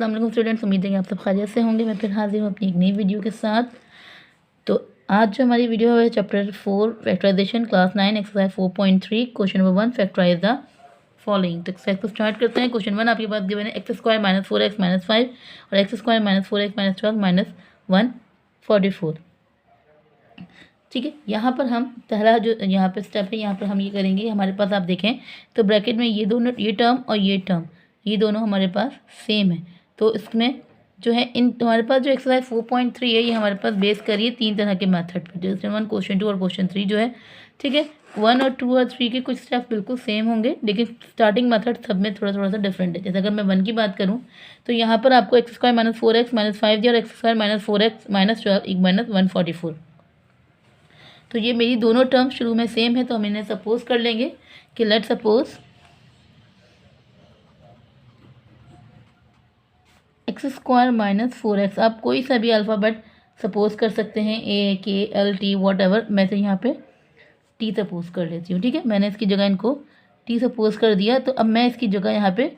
अस्सलाम वालेकुम स्टूडेंट्स, उम्मीद है कि आप सब खैरियत से होंगे। मैं फिर हाजिर हूँ अपनी एक नई वीडियो के साथ। तो आज जो हमारी वीडियो है chapter 4 factorisation class 9 exercise 4.3 question number 1 factorise the following. तो एक्सरसाइज को स्टार्ट करते हैं। क्वेश्चन 1 आपके पास गिवन है x square minus 4x minus 5 और x square minus 4x minus 12 minus 144। ठीक है, यहाँ पर हम पहला जो यहाँ पे स्टेप है यहाँ पर हम ये करेंगे। हमारे पास आप देखें तो ब्रैकेट में ये दोनों, ये टर्म और ये टर्म, ये दोनों हमारे पास सेम है। तो इसमें जो है इन हमारे पास जो एक्सरसाइज 4.3 है ये हमारे पास बेस करिए 3 तरह के मेथड पे, क्वेश्चन 1, क्वेश्चन 2 और क्वेश्चन 3 जो है। ठीक है, 1 और 2 और 3 के कुछ स्टेप बिल्कुल सेम होंगे, लेकिन स्टार्टिंग मेथड सब में थोड़ा थोड़ा सा डिफरेंट है। जैसे अगर मैं 1 की बात करूँ तो यहाँ पर आपको x square minus 4x minus 5 दिया और x square minus 4x minus 12 minus 144। तो ये मेरी दोनों टर्म शुरू में सेम है, तो हम इन्हें सपोज कर लेंगे कि let suppose x square minus 4x। आप कोई सा भी अल्फ़ाबेट सपोज कर सकते हैं, ए के एल टी वॉट एवर। मैं तो यहाँ पे टी सपोज कर लेती हूँ। ठीक है, मैंने इसकी जगह इनको टी सपोज कर दिया। तो अब मैं इसकी जगह यहाँ पे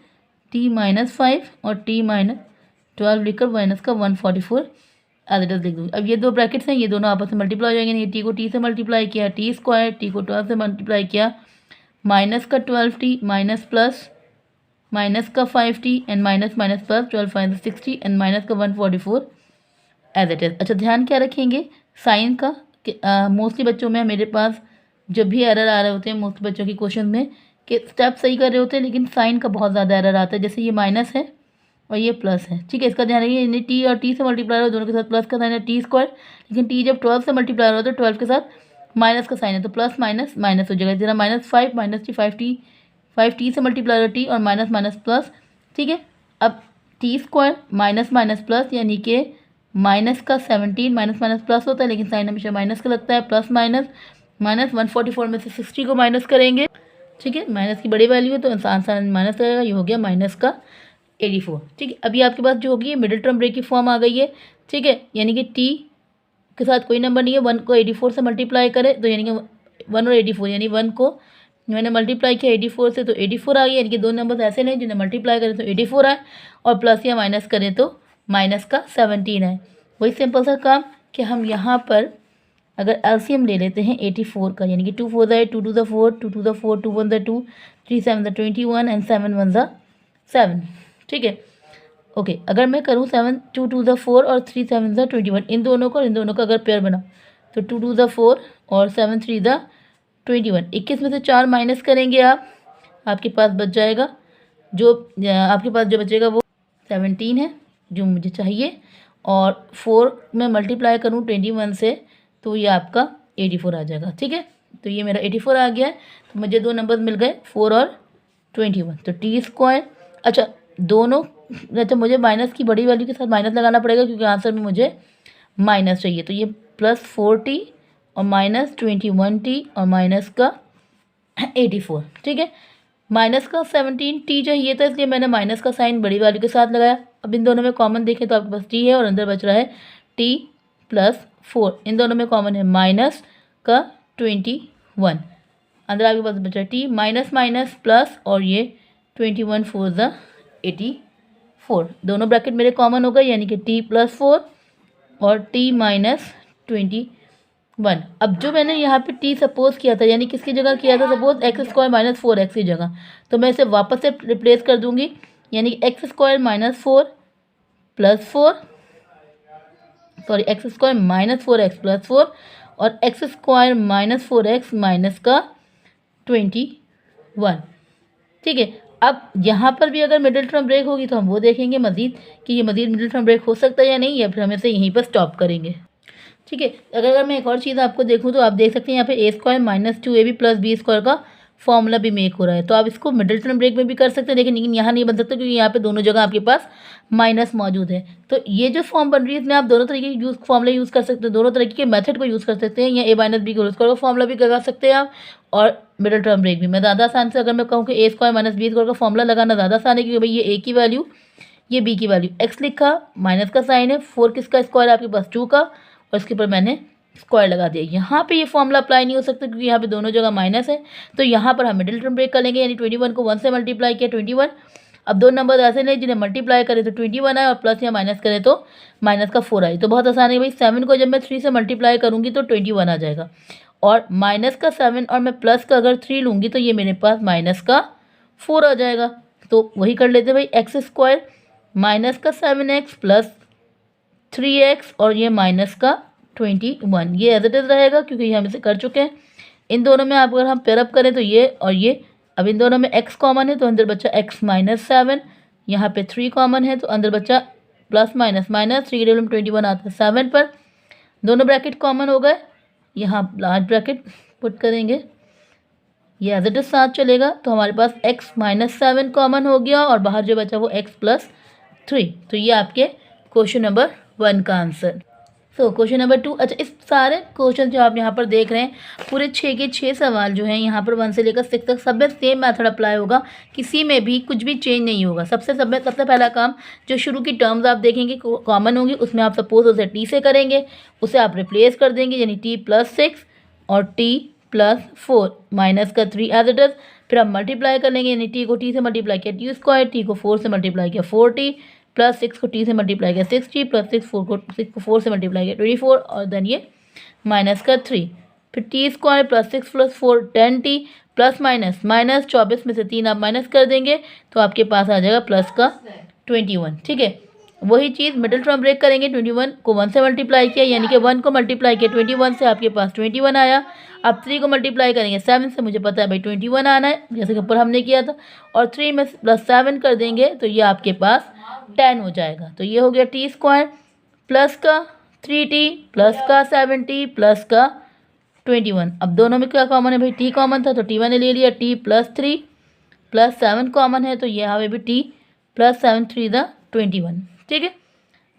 टी माइनस 5 और टी माइनस 12 लिखकर माइनस का 144 एज इट इज लिख दूँगी। अब ये दो ब्रैकेट्स हैं, ये दोनों आपस में मल्टीप्लाई हो जाएंगे। टी को टी से मल्टीप्लाई किया टी स्क्वायर, टी को 12 से मल्टीप्लाई किया माइनस का 12t माइनस प्लस माइनस का 5t and minus minus plus 12 five 60 and minus का 144 एज इट इज। अच्छा, ध्यान क्या रखेंगे साइन का कि मोस्टली बच्चों में मेरे पास जब भी एरर आ रहे होते हैं मोस्टली बच्चों के क्वेश्चन में कि स्टेप सही कर रहे होते हैं लेकिन साइन का बहुत ज़्यादा एरर आता है। जैसे ये माइनस है और ये प्लस है। ठीक है, इसका ध्यान रखिए। टी और टी से मल्टीप्लाई हो दोनों के साथ प्लस का साइन है टी स्क्वायर, लेकिन टी जब 12 से मल्टीप्लाई हो तो 12 के साथ माइनस का साइन है तो प्लस माइनस माइनस हो जाएगा। जरा माइनस 5 माइनस टी 5t से मल्टीप्लाई हो टी और माइनस माइनस प्लस। ठीक है, अब T square minus minus plus यानी कि माइनस का 17 माइनस माइनस प्लस होता है, लेकिन साइन हमेशा माइनस का लगता है। प्लस माइनस माइनस 144 में से 60 को माइनस करेंगे। ठीक है, माइनस की बड़ी वैल्यू है तो आंसर माइनस रहेगा। ये हो गया माइनस का 84। ठीक है, अभी आपके पास जो होगी मिडिल टर्म ब्रेक की फॉर्म आ गई है। ठीक है, यानी कि टी के साथ कोई नंबर नहीं है, 1 को 84 से मल्टीप्लाई करें तो यानी कि 1 और 84, यानी 1 को मैंने मल्टीप्लाई किया 84 से तो 84 आ गया। यानी कि दो नंबर्स ऐसे नहीं जिन्हें मल्टीप्लाई करें तो 84 आए और प्लस या माइनस करें तो माइनस का 17 आए। वही सिंपल सा काम कि हम यहाँ पर अगर एलसीएम ले लेते हैं 84 का, यानी कि 2 4 ज़ा 2 2 ज़ा 4 2 2 ज़ा 4 2 1 ज़ा 2 3 7 ज़ा 21 एंड 7 1 ज़ा 7। ठीक है, ओके, अगर मैं करूँ 7 2 2 ज़ा 4 और 3 7 ज़ा 21, इन दोनों को अगर पेयर बना तो 2 2 ज़ा 4 और 7 3 ज़ा 21। 21 में से 4 माइनस करेंगे आप, आपके पास बच जाएगा जो आपके पास जो बचेगा वो 17 है जो मुझे चाहिए, और 4 में मल्टीप्लाई करूँ 21 से तो ये आपका 84 आ जाएगा। ठीक है, तो ये मेरा 84 आ गया है। तो मुझे दो नंबर मिल गए 4 और 21। तो टी स्क्वायर, अच्छा दोनों, अच्छा मुझे माइनस की बड़ी वैल्यू के साथ माइनस लगाना पड़ेगा क्योंकि आंसर में मुझे माइनस चाहिए। तो ये प्लस 4t और माइनस 21t और माइनस का 84। ठीक है, माइनस का 17t चाहिए था इसलिए मैंने माइनस का साइन बड़ी वैल्यू के साथ लगाया। अब इन दोनों में कॉमन देखें तो आपके पास t है और अंदर बच रहा है t प्लस 4। इन दोनों में कॉमन है माइनस का 21, अंदर आपके पास बच रहा है t माइनस माइनस प्लस और ये 21 4 ज़ा 84। दोनों ब्रैकेट मेरे कॉमन हो गए यानी कि t प्लस 4 और t माइनस 21। अब जो मैंने यहाँ पे t सपोज किया था यानी किसकी जगह किया था, suppose x square minus 4x की जगह, तो मैं इसे वापस से रिप्लेस कर दूंगी। यानी कि x square minus 4 plus 4, sorry x square minus 4x plus 4 और x square minus 4x minus का 21। ठीक है, अब यहाँ पर भी अगर मिडिल टर्म ब्रेक होगी तो हम वो देखेंगे मज़ीद कि ये मज़ीद मिडिल टर्म ब्रेक हो सकता है या नहीं, या फिर हम इसे यहीं पर स्टॉप करेंगे। ठीक है, अगर मैं एक और चीज़ आपको देखूँ तो आप देख सकते हैं यहाँ पे A square minus 2ab plus B square का फॉर्मूला भी मेक हो रहा है। तो आप इसको मिडिल टर्म ब्रेक में भी कर सकते हैं, लेकिन यहाँ नहीं बन सकता क्योंकि यहाँ पे दोनों जगह आपके पास माइनस मौजूद है। तो ये जो फॉर्म बन रही है इसमें आप दोनों तरीके की फॉर्मूला यूज़ कर सकते हैं, दोनों तरीके के मेथड को यूज़ कर सकते हैं, या ए माइनस बी का फॉर्मूला भी लगा सकते हैं आप, और मिडिल टर्म ब्रेक भी। मैं ज़्यादा आसान से अगर मैं कहूँ कि ए स्क्वायर माइनस बी स्क्वायर का फॉर्मूला लगाना ज़्यादा आसान है क्योंकि भाई ये ए की वैल्यू ये बी की वैल्यू, एक्स लिखा माइनस का साइन है 4 किसका स्क्वायर आपके पास 2 का और इसके ऊपर मैंने स्क्वायर लगा दिया। यहाँ पे ये फॉर्मूला अप्लाई नहीं हो सकता क्योंकि यहाँ पे दोनों जगह माइनस है। तो यहाँ पर हम मिडिल टर्म ब्रेक कर लेंगे, यानी 21 को 1 से मल्टीप्लाई किया 21 अब दो नंबर ऐसे नहीं जिन्हें मल्टीप्लाई करें तो 21 आए और प्लस या माइनस करें तो माइनस का 4 आए। तो बहुत आसान है भाई, 7 को जब मैं 3 से मल्टीप्लाई करूँगी तो 21 आ जाएगा, और माइनस का 7 और मैं प्लस का अगर 3 लूँगी तो ये मेरे पास माइनस का 4 आ जाएगा। तो वही कर लेते भाई, एक्स स्क्वायर माइनस का 7x प्लस 3x और ये माइनस का 21, ये एज इट इज़ रहेगा क्योंकि ये हम इसे कर चुके हैं। इन दोनों में आप अगर हम पेयर अप करें तो ये और ये, अब इन दोनों में x कॉमन है तो अंदर बच्चा x माइनस 7, यहाँ पे 3 कॉमन है तो अंदर बच्चा प्लस माइनस माइनस 3 के टेबल में 21 आता है 7 पर, दोनों ब्रैकेट कॉमन हो गए, यहाँ लार्ज ब्रैकेट पुट करेंगे, ये एज इट इज साथ चलेगा तो हमारे पास x माइनस 7 कॉमन हो गया और बाहर जो बचा वो x प्लस 3। तो ये आपके क्वेश्चन नंबर 1 का आंसर। सो क्वेश्चन नंबर 2, अच्छा इस सारे क्वेश्चन जो आप यहाँ पर देख रहे हैं पूरे 6 के 6 सवाल जो हैं यहाँ पर 1 से लेकर 6 तक सब में सेम मेथड अप्लाई होगा, किसी में भी कुछ भी चेंज नहीं होगा। सबसे पहला काम, जो शुरू की टर्म्स आप देखेंगे कॉमन होंगी उसमें आप सपोज उसे टी से करेंगे, उसे आप रिप्लेस कर देंगे, यानी टी प्लस 6 और टी प्लस 4 माइनस का 3 एज इट इज। फिर आप मल्टीप्लाई कर लेंगे, यानी टी को टी से मल्टीप्लाई किया टी स्क्वायर, टी को 4 से मल्टीप्लाई किया 4t, प्लस 6 को टी से मल्टीप्लाई किया 6t, प्लस 6 को 4 से मल्टीप्लाई किया 24 और देन ये माइनस का 3, फिर T square plus 6 plus 4 10t, plus minus 24 में से 3 आप माइनस कर देंगे तो आपके पास आ जाएगा प्लस का 21। ठीक है, वही चीज़ मिडिल टर्म ब्रेक करेंगे, 21 को 1 से मल्टीप्लाई किया यानी कि 1 को मल्टीप्लाई किया 21 से आपके पास 21 आया। अब 3 को मल्टीप्लाई करेंगे 7 से, मुझे पता है भाई 21 आना है जैसे कि ऊपर हमने किया था, और 3 में प्लस 7 कर देंगे तो ये आपके पास 10 हो जाएगा। तो ये हो गया टी स्क्वायर प्लस का 3t प्लस का 7t प्लस का 21। अब दोनों में क्या कॉमन है भाई, टी कॉमन था तो टी मैंने ले लिया, टी प्लस 3 प्लस 7 कॉमन है तो ये यहाँ पे भी टी प्लस 7 3 द 21। ठीक है,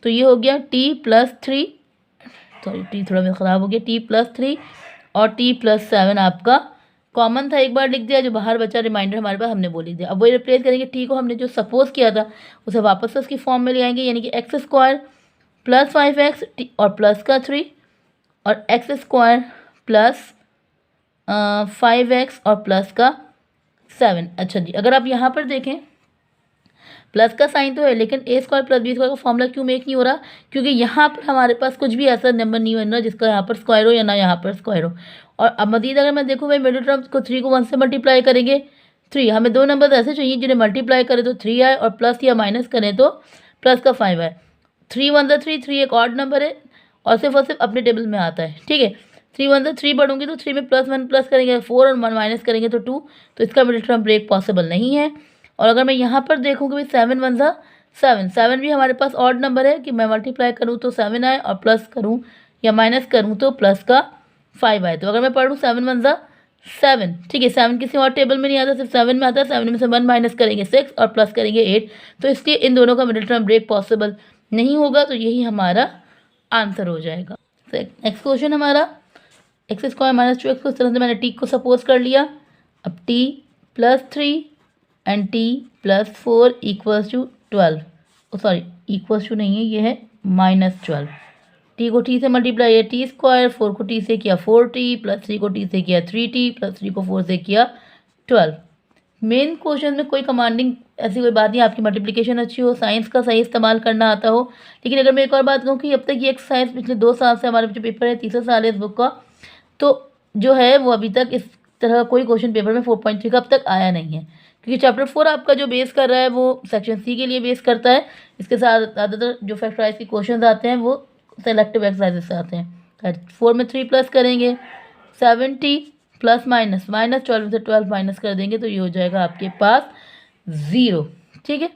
तो ये हो गया टी प्लस 3, सॉरी टी थोड़ा मेरा ख़राब हो गया, टी प्लस 3 और टी प्लस 7 आपका कॉमन था, एक बार लिख दिया, जो बाहर बचा रिमाइंडर हमारे पास हमने बोल दिया। अब वही रिप्लेस करेंगे, टी को हमने जो सपोज किया था उसे वापस उसकी फॉर्म में ले आएंगे, यानी कि एक्स स्क्वायर प्लस 5x और प्लस का 3 और एक्स स्क्वायर प्लस 5x और प्लस का 7। अच्छा जी, अगर आप यहाँ पर देखें प्लस का साइन तो है लेकिन ए स्क्वायर प्लस बी स्क्वायर का फॉर्मूला क्यों मेक नहीं हो रहा, क्योंकि यहाँ पर हमारे पास कुछ भी ऐसा नंबर नहीं बन रहा जिसका यहाँ पर स्क्वायर हो या ना यहाँ पर स्क्वायर हो। और अब मजीद अगर मैं देखूँ भाई मिडिल टर्म को 3 को 1 से मल्टीप्लाई करेंगे 3, हमें दो नंबर ऐसे चाहिए जिन्हें मल्टीप्लाई करें तो 3 आए और प्लस या माइनस करें तो प्लस का 5 आए। 3 1 3 3 एक ऑड नंबर है और सिर्फ अपने टेबल में आता है। ठीक है, 3 1 3 बढ़ूंगी तो 3 में प्लस 1 प्लस करेंगे 4 और माइनस करेंगे तो 2, तो इसका मिडिल टर्म ब्रेक पॉसिबल नहीं है। और अगर मैं यहाँ पर देखूँगी भाई 7 1 7 भी हमारे पास ऑड नंबर है कि मैं मल्टीप्लाई करूँ तो 7 आए और प्लस करूँ या माइनस करूँ तो प्लस का 5 आए। तो अगर मैं पढ़ूँ 7 1 7, ठीक है, 7 किसी और टेबल में नहीं आता, सिर्फ 7 में आता है। 7 में से 1 माइनस करेंगे 6 और प्लस करेंगे 8, तो इसलिए इन दोनों का मिडिल टर्म ब्रेक पॉसिबल नहीं होगा, तो यही हमारा आंसर हो जाएगा। नेक्स्ट क्वेश्चन हमारा एक्स स्क्वायर माइनस 2x को इस तरह से मैंने टी को सपोज कर लिया। अब t plus 3 and t plus 4 equals to 12, sorry equals to नहीं है, ये है माइनस 12। टी को टी से मल्टीप्लाई है टी स्क्वायर, 4 को टी से किया 4t, प्लस 3 को टी से किया 3t, प्लस 3 को 4 से किया 12। मेन क्वेश्चन में कोई कमांडिंग ऐसी कोई बात नहीं, आपकी मल्टीप्लिकेशन अच्छी हो, साइंस का सही इस्तेमाल करना आता हो। लेकिन अगर मैं एक और बात कहूँ कि अब तक ये एक्सरसाइज पिछले 2 साल से हमारे जो पेपर है, तीसरा साल है इस बुक का, तो जो है वो अभी तक इस तरह का कोई क्वेश्चन पेपर में 4.3 का अब तक आया नहीं है, क्योंकि चैप्टर 4 आपका जो बेस कर रहा है वो सेक्शन सी के लिए बेस करता है। इसके साथ ज़्यादातर जो फैक्टराइज के क्वेश्चन आते हैं वो सेलेक्टिव एक्सरसाइजेस से आते हैं। 4 में 3 प्लस करेंगे 70 प्लस माइनस 12 से 12 माइनस कर देंगे तो ये हो जाएगा आपके पास 0। ठीक है,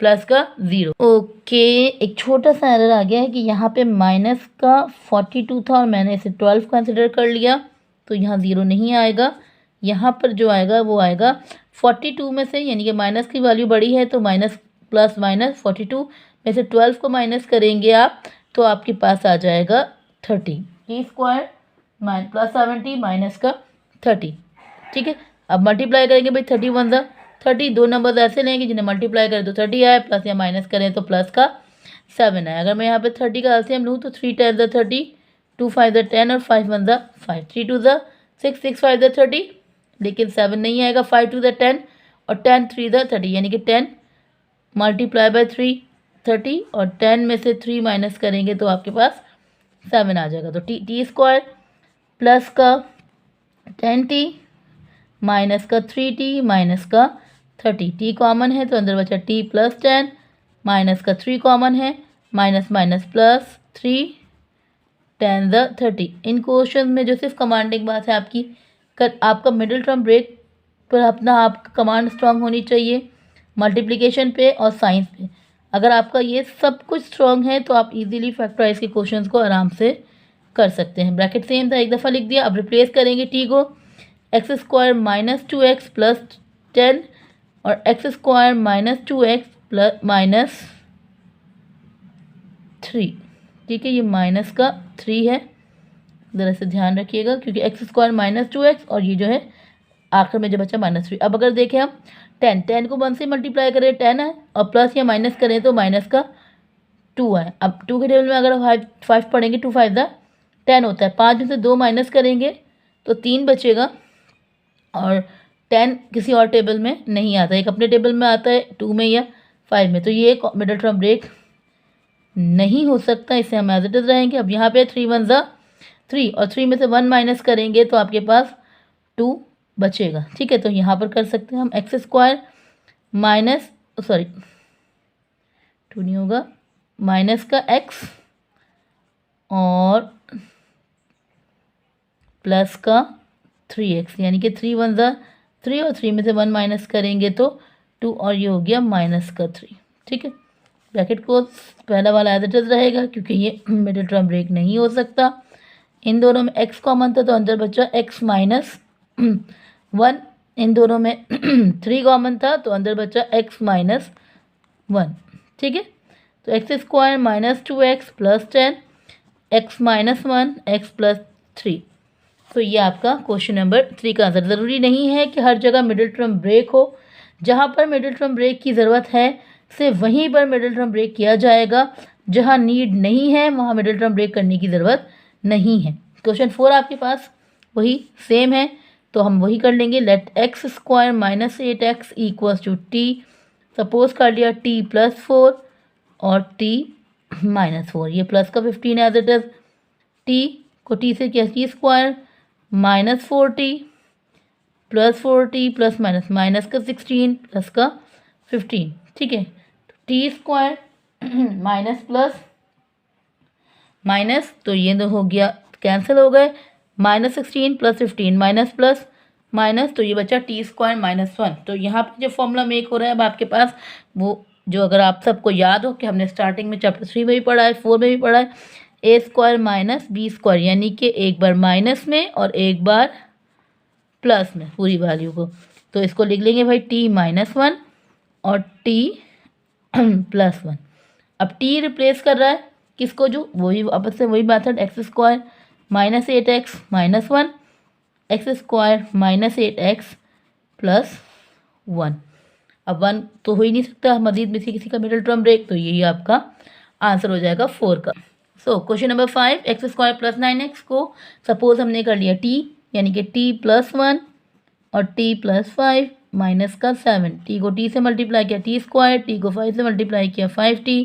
प्लस का 0। ओके, एक छोटा सा एरर आ गया है कि यहाँ पे माइनस का 42 था और मैंने इसे 12 कंसिडर कर लिया, तो यहाँ 0 नहीं आएगा। यहाँ पर जो आएगा वो आएगा 42 में से, यानी कि माइनस की वैल्यू बड़ी है तो माइनस प्लस माइनस 42 में से 12 को माइनस करेंगे आप तो आपके पास आ जाएगा 30। टी स्क्वायर प्लस 70 माइनस का 30। ठीक है, अब मल्टीप्लाई करेंगे भाई 30 1 30, दो नंबर ऐसे लेंगे जिन्हें मल्टीप्लाई करें तो 30 आए, प्लस या माइनस करें तो प्लस का 7 आए। अगर मैं यहाँ पे 30 का एलसीएम लूँ तो 3 10 30, 2 5 10 और 5 1 5, 3 2 6, 6 5 30, लेकिन 7 नहीं आएगा, 5 2 10 और 10 3 30, यानी कि 10 मल्टीप्लाई बाय 3 30 और 10 में से 3 माइनस करेंगे तो आपके पास 7 आ जाएगा। तो टी स्क्वायर प्लस का 10t माइनस का 3t माइनस का 30, टी कॉमन है तो अंदर बचा t प्लस 10 माइनस का 3 कॉमन है, minus minus plus 3 10 the 30। In question में जो सिर्फ कमांडिंग बात है आपकी आपका मिडिल टर्म ब्रेक पर अपना आपका कमांड स्ट्रांग होनी चाहिए, मल्टीप्लिकेशन पे और साइंस पे। अगर आपका ये सब कुछ स्ट्रांग है तो आप इजीली फैक्टराइज के क्वेश्चंस को आराम से कर सकते हैं। ब्रैकेट सेम था, एक दफ़ा लिख दिया। अब रिप्लेस करेंगे टी को, x square minus 2x plus 10 और x square minus 2x plus minus 3। ठीक है, ये माइनस का 3 है, ज़रा से ध्यान रखिएगा क्योंकि एक्स स्क्वायर माइनस 2x और ये जो है आखिर में जो बचा माइनस 3। अब अगर देखें हम 10 को 1 से मल्टीप्लाई करें 10 है और प्लस या माइनस करें तो माइनस का 2 है। अब 2 के टेबल में अगर 5 पढ़ेंगे 2 5 10 होता है, 5 में से 2 माइनस करेंगे तो 3 बचेगा और 10 किसी और टेबल में नहीं आता, एक अपने टेबल में आता है 2 में या 5 में, तो ये एक मिडिल टर्म ब्रेक नहीं हो सकता, इससे हम एज इट इज रहेंगे। अब यहाँ पे 3 1 3 और 3 में से 1 माइनस करेंगे तो आपके पास 2 बचेगा। ठीक है, तो यहाँ पर कर सकते हैं हम एक्स स्क्वायर माइनस 2 नहीं होगा, माइनस का x और प्लस का 3x, यानी कि 3 1 3 और 3 में से 1 माइनस करेंगे तो 2 और ये हो गया माइनस का 3। ठीक है, ब्रैकेट को पहला वाला एज इट इज रहेगा क्योंकि ये मिडिल टर्म ब्रेक नहीं हो सकता। इन दोनों में x कॉमन था तो अंदर बचा x माइनस 1, इन दोनों में 3 कॉमन था तो अंदर बचा x माइनस 1। ठीक है, तो x square minus 2x plus 10 x minus 1 x plus 3। तो ये आपका क्वेश्चन नंबर 3 का आंसर। ज़रूरी नहीं है कि हर जगह मिडिल टर्म ब्रेक हो, जहाँ पर मिडिल टर्म ब्रेक की ज़रूरत है सिर्फ वहीं पर मिडिल टर्म ब्रेक किया जाएगा, जहाँ नीड नहीं है वहाँ मिडिल टर्म ब्रेक करने की ज़रूरत नहीं है। क्वेश्चन 4 आपके पास वही सेम है तो हम वही कर लेंगे। Let x square minus 8x equals to t, suppose कर लिया t प्लस 4 और t माइनस 4, ये प्लस का 15 एज इट इज, t को t से किया T square minus 4t plus 4t plus minus minus का 16 प्लस का 15। ठीक है, t square minus plus minus तो ये तो हो गया कैंसिल हो गए, minus 16 plus 15 minus plus minus तो ये बचा टी स्क्वायर माइनस 1। तो यहाँ पे जो फॉर्मूला मेक हो रहा है अब आपके पास वो जो अगर आप सबको याद हो कि हमने स्टार्टिंग में चैप्टर 3 में भी पढ़ा है, 4 में भी पढ़ा है, ए स्क्वायर माइनस बी स्क्वायर, यानी कि एक बार माइनस में और एक बार प्लस में पूरी वैल्यू को। तो इसको लिख लेंगे भाई टी माइनस 1 और टी प्लस 1। अब टी रिप्लेस कर रहा है किसको, जो वही वापस से वही method, x square minus 8x minus 1 x square minus 8x plus 1। अब 1 तो हो ही नहीं सकता मजीद में से किसी का मिडिल टर्म ब्रेक, तो यही आपका आंसर हो जाएगा 4 का। So question number 5, x square plus 9x को सपोज हमने कर लिया t, यानी कि t प्लस 1 और t प्लस 5 माइनस का 7, t को t से मल्टीप्लाई किया t स्क्वायर, t को 5 से मल्टीप्लाई किया 5t,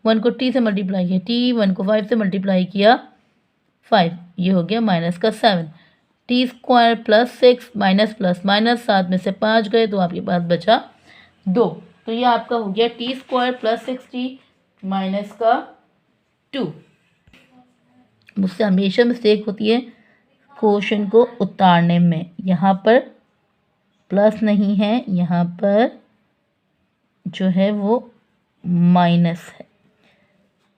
1 को t से मल्टीप्लाई किया t, 1 को 5 से मल्टीप्लाई किया 5, ये हो गया माइनस का 7, T square plus 6 minus plus minus 7 में से 5 गए तो आपके पास बचा 2। तो ये आपका हो गया T square plus 6t minus का 2। मुझसे हमेशा मिस्टेक होती है क्वेश्चन को उतारने में, यहाँ पर प्लस नहीं है, यहाँ पर जो है वो माइनस है।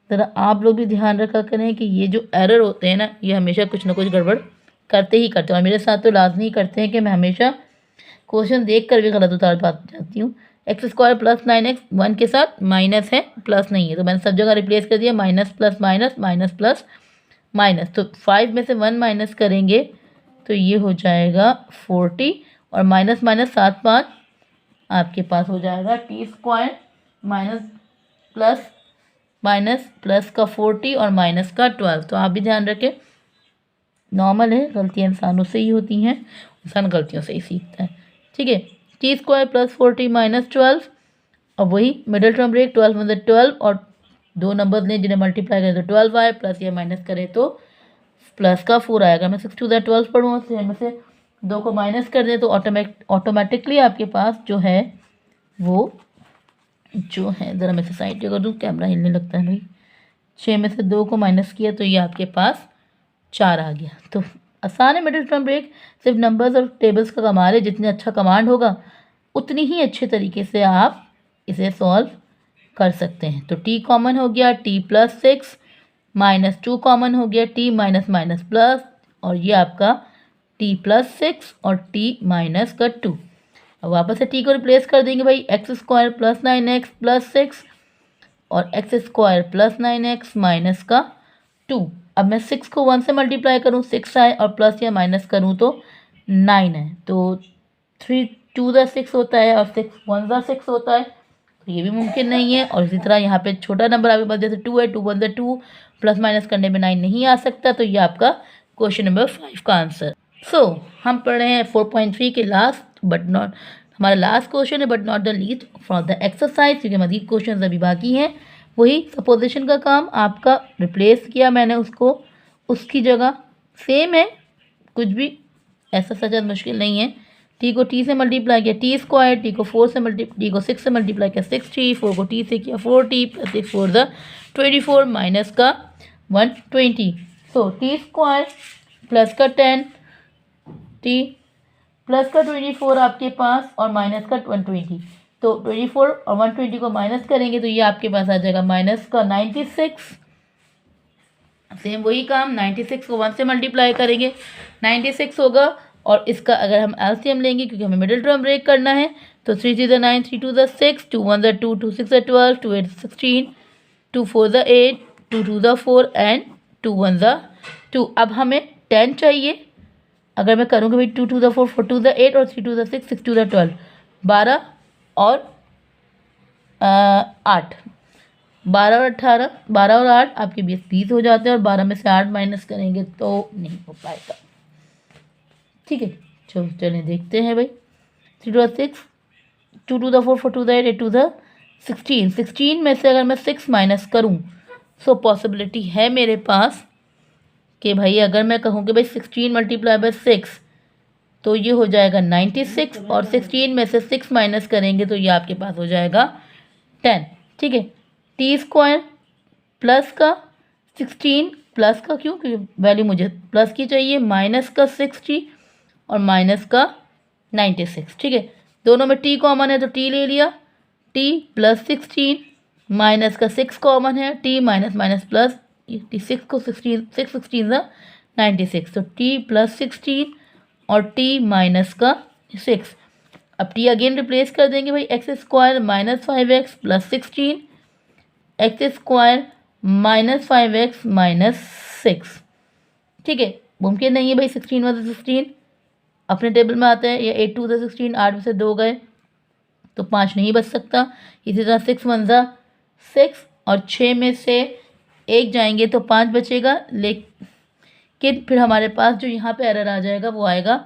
ज़रा आप लोग भी ध्यान रखा करें कि ये जो एरर होते हैं ना ये हमेशा कुछ ना कुछ गड़बड़ करते ही करते हैं, और मेरे साथ तो लाजमी करते हैं कि मैं हमेशा क्वेश्चन देख कर भी गलत उतार पा जाती हूँ। एक्स स्क्वायर प्लस 9x 1 के साथ माइनस है प्लस नहीं है, तो मैंने सब जगह रिप्लेस कर दिया minus plus minus minus plus minus. तो 5 में से 1 माइनस करेंगे तो ये हो जाएगा 40 और माइनस माइनस 7 5 आपके पास हो जाएगा T square minus plus minus plus का 40 और माइनस का 12। तो आप भी ध्यान रखें, नॉर्मल है, गलतियाँ इंसानों से ही होती हैं, इंसान गलतियों से ही सीखता है। ठीक है, टी स्क्वायर प्लस 40 माइनस 12 और वही मिडिल टर्म ब्रेक 12 मतलब 12 और दो नंबर्स लें जिन्हें मल्टीप्लाई करें तो 12 आए, प्लस या माइनस करें तो प्लस का 4 आएगा। मैं 6 टू द 12 पढ़ूँगा, तो में से 2 को माइनस कर दें तो ऑटोमेटिकली आपके पास जो है वो जो है, ज़रा मैं से साइड कर दूँ, कैमरा हिलने लगता है भाई। 6 में से 2 को माइनस किया तो ये आपके पास 4 आ गया। तो आसान है मिडिल टर्म ब्रेक, सिर्फ नंबर्स और टेबल्स का कमाल है। जितने अच्छा कमांड होगा उतनी ही अच्छे तरीके से आप इसे सॉल्व कर सकते हैं। तो t कॉमन हो गया, t प्लस 6 माइनस 2 कॉमन हो गया, t माइनस माइनस प्लस, और ये आपका t प्लस 6 और t माइनस का 2। अब वापस से t को रिप्लेस कर देंगे भाई, x square plus 9x plus 6 और x square plus 9x minus का 2। अब मैं 6 को 1 से मल्टीप्लाई करूँ 6 आए, और प्लस या माइनस करूँ तो 9 है। तो 3 2 द 6 होता है और 6 1 द 6 होता है, तो ये भी मुमकिन नहीं है। और इसी तरह यहाँ पे छोटा नंबर आपके पास जैसे 2 है, 2 1 द 2, प्लस माइनस करने में 9 नहीं आ सकता। तो ये आपका क्वेश्चन नंबर 5 का आंसर। हम पढ़ रहे हैं 4.3 के लास्ट बट नॉट, हमारा लास्ट क्वेश्चन है but not the least for the exercise, क्योंकि मज़ीद क्वेश्चन अभी बाकी हैं। वही सपोजिशन का काम आपका रिप्लेस किया मैंने उसको, उसकी जगह सेम है, कुछ भी ऐसा सच मुश्किल नहीं है। टी को टी से मल्टीप्लाई किया टी स्क्वायर, टी को 6 से मल्टीप्लाई किया 6t, 4 को टी से किया 4t प्लस 6 4 द 24 माइनस का 120। सो टी स्क्वायर प्लस का 10 टी प्लस का 24 आपके पास और माइनस का 120। तो 24 और 120 को माइनस करेंगे तो ये आपके पास आ जाएगा माइनस का 96। सेम वही काम, 96 को 1 से मल्टीप्लाई करेंगे 96 होगा, और इसका अगर हम एलसीएम लेंगे क्योंकि हमें मिडिल टर्म ब्रेक करना है, तो 3 3 the 9, 3 2 the 6, 2 1 the 2, 2 6 the 12, 2 8 16, 2 4 the 8, 2 2 the 4 and 2 1 the 2। अब हमें 10 चाहिए। अगर मैं करूँगी भाई 2 2 द 4, 4 2 द 8 और 3 2 द 6, 6 2 द 12, 12 और 8, 12 और 18, 12 और 8 आपके 20 हो जाते हैं, और 12 में से 8 माइनस करेंगे तो नहीं हो पाएगा। ठीक है, चलें देखते हैं भाई। 3 2 द 6, 2 2 द 4, 4 2 द 8, 8 2 द 16, 16 में से अगर मैं 6 माइनस करूँ सो पॉसिबिलिटी है मेरे पास कि भाई अगर मैं कहूँ कि भाई 16 मल्टीप्लाई बाय 6 तो ये हो जाएगा 96, और 16 में से 6 माइनस करेंगे तो ये आपके पास हो जाएगा 10। ठीक है, टी स्क्वायर प्लस का 16 प्लस का, क्यों, क्योंकि वैल्यू मुझे प्लस की चाहिए, माइनस का 60 और माइनस का 96। ठीक है, दोनों में टी कॉमन है तो टी ले लिया, टी प्लस 16 माइनस का 6 कॉमन है, T minus minus plus, T 6 को 16 6 16 द 96, तो टी प्लस 16 और टी माइनस का 6। अब टी अगेन रिप्लेस कर देंगे भाई, x square minus 5x plus 16, x square minus 5x minus 6। ठीक है, मुमकिन नहीं है भाई 16 में से 16 अपने टेबल में आता है, या 8 2 द 16, 8 में से 2 गए तो 5 नहीं बच सकता। इसी तरह 6 1 ज़ा 6 और 6 में से 1 जाएंगे तो 5 बचेगा, लेकिन फिर हमारे पास जो यहाँ पे एरर आ जाएगा वो आएगा